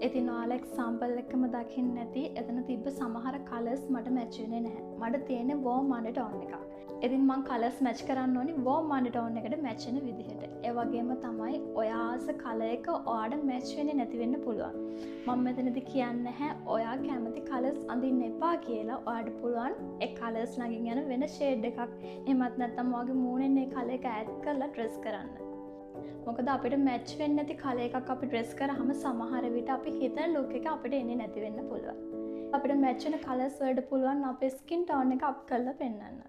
ඉතින් ඔයාලා එක්සැම්පල් එකම දකින්න නැති එතන තිබ්බ සමහර කලර්ස් මට මැච් වෙන්නේ නැහැ. මට තියෙන්නේ warm undertone එකක්. ඉතින් මම කලර්ස් මැච් කරන්න ඕනි warm undertone එකට මැච් වෙන විදිහට. ඒ වගේම තමයි ඔයා ආස කලර් එක ඔයාට මැච් වෙන්නේ නැති වෙන්න පුළුවන්. මම මෙතනදී කියන්නේ නැහැ ඔයා කැමති කලර්ස් අඳින්න එපා කියලා. ඔයාට පුළුවන් ඒ කලර්ස් ළඟින් යන වෙන ෂේඩ් එකක් එහෙමත් නැත්නම් ඔයාගේ මූණෙන් ඒ කලර් එක ඇඩ් කරලා ඩ්‍රෙස් කරන්න. මොකද අපිට මැච් වෙන්නේ නැති කලර් එකක් අපි ඩ්‍රෙස් කරාම සමහර විට අපි හිතන ලුක් එක අපිට එන්නේ නැති වෙන්න පුළුවන්. අපිට මැච් වෙන කලර්ස් වලට පුළුවන් අපේ ස්කින් ටෝන් එක අප් කරලා පෙන්වන්න.